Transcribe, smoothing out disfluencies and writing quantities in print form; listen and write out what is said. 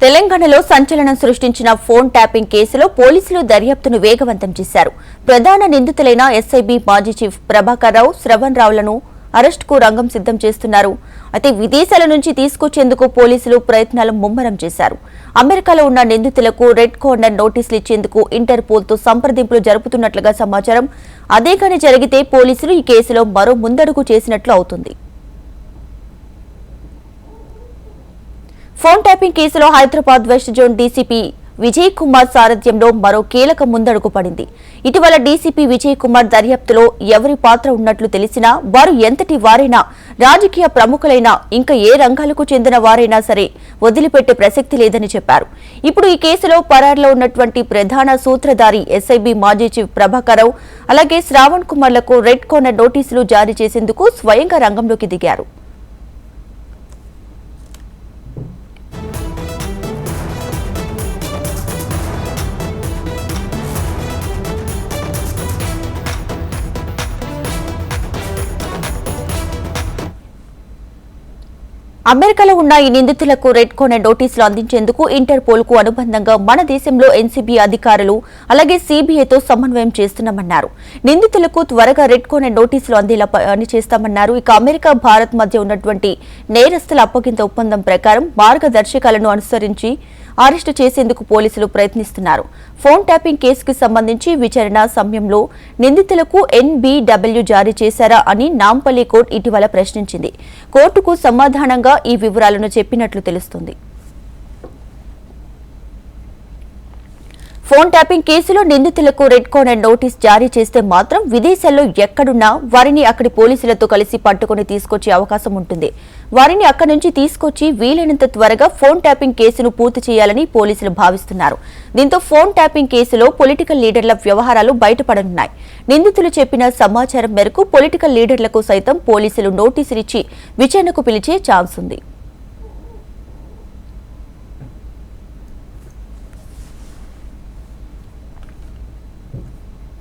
తెలంగాణలో సంచలనం సృష్టించిన ఫోన్ ట్యాపింగ్ కేసులో పోలీసులు దర్యాప్తును వేగవంతం చేశారు. ప్రధాన నిందితులైన ఎస్ఐబి మాజీ చీఫ్ ప్రభాకర్ రావు, శ్రవణ్ రావులను అరెస్టుకు రంగం సిద్ధం చేస్తున్నారు. అయితే విదేశాల నుంచి తీసుకొచ్చేందుకు పోలీసులు ప్రయత్నాలు ముమ్మరం చేశారు. అమెరికాలో ఉన్న నిందితులకు రెడ్ కార్నర్ నోటీసులు ఇచ్చేందుకు ఇంటర్పోల్తో సంప్రదింపులు జరుపుతున్నట్లుగా సమాచారం. అదే కానీ జరిగితే పోలీసులు ఈ కేసులో మరో ముందడుగు చేసినట్లు అవుతుంది. ఫోన్ ట్యాపింగ్ కేసులో Hyderabad west zone DCP Vijay Kumar సారథ్యంలో మరో కీలక ముందడుగు పడింది. ఇటీవల డీసీపీ విజయ్ కుమార్ దర్యాప్తులో ఎవరి పాత్ర ఉన్నట్లు తెలిసినా వారు ఎంతటి వారైనా, రాజకీయ ప్రముఖులైనా, ఇంకా ఏ రంగాలకు చెందిన వారైనా సరే వదిలిపెట్టే ప్రసక్తి లేదని చెప్పారు. ఇప్పుడు ఈ కేసులో పరారులో ఉన్నటువంటి ప్రధాన సూత్రధారి ఎస్ఐబి మాజీ చీఫ్ ప్రభాకర్ రావు, అలాగే శ్రావణ్ కుమార్లకు రెడ్ కార్నర్ నోటీసులు జారీ చేసేందుకు స్వయంగా రంగంలోకి దిగారు. అమెరికాలో ఉన్న ఈ నిందితులకు రెడ్ కార్నర్ నోటీసులు అందించేందుకు ఇంటర్పోల్ కు అనుబంధంగా మన దేశంలో ఎన్సీబీ అధికారులు అలాగే సీబీఐతో సమన్వయం చేస్తున్నామన్నారు. నిందితులకు త్వరగా రెడ్ కార్నర్ నోటీసులు అందేలా పనిచేస్తామన్నారు. ఇక అమెరికా, భారత్ మధ్య ఉన్నటువంటి నేరస్తుల అప్పగింత ఒప్పందం ప్రకారం మార్గదర్శకాలను అనుసరించి అరెస్టు చేసేందుకు పోలీసులు ప్రయత్నిస్తున్నారు. ఫోన్ ట్యాపింగ్ కేసుకు సంబంధించి విచారణ సమయంలో నిందితులకు ఎన్బీడబ్ల్యూ జారీ చేశారా అని నాంపల్లి కోర్టు ఇటీవల ప్రశ్నించింది. కోర్టుకు సమాధానంగా ఈ వివరాలను చెప్పినట్లు తెలుస్తుంది. ఫోన్ ట్యాపింగ్ కేసులో నిందితులకు రెడ్ కార్నర్ నోటీస్ జారీ చేస్తే మాత్రం విదేశాల్లో ఎక్కడున్నా వారిని అక్కడి పోలీసులతో కలిసి పట్టుకుని తీసుకొచ్చే అవకాశం ఉంటుంది. వారిని అక్కడి నుంచి తీసుకొచ్చి వీలైనంత త్వరగా ఫోన్ ట్యాపింగ్ కేసును పూర్తి చేయాలని పోలీసులు భావిస్తున్నారు. దీంతో ఫోన్ ట్యాపింగ్ కేసులో పొలిటికల్ లీడర్ల వ్యవహారాలు బయటపడనున్నాయి. నిందితులు చెప్పిన సమాచారం మేరకు పొలిటికల్ లీడర్లకు సైతం పోలీసులు నోటీసులిచ్చి విచారణకు పిలిచే ఛాన్స్ ఉంది.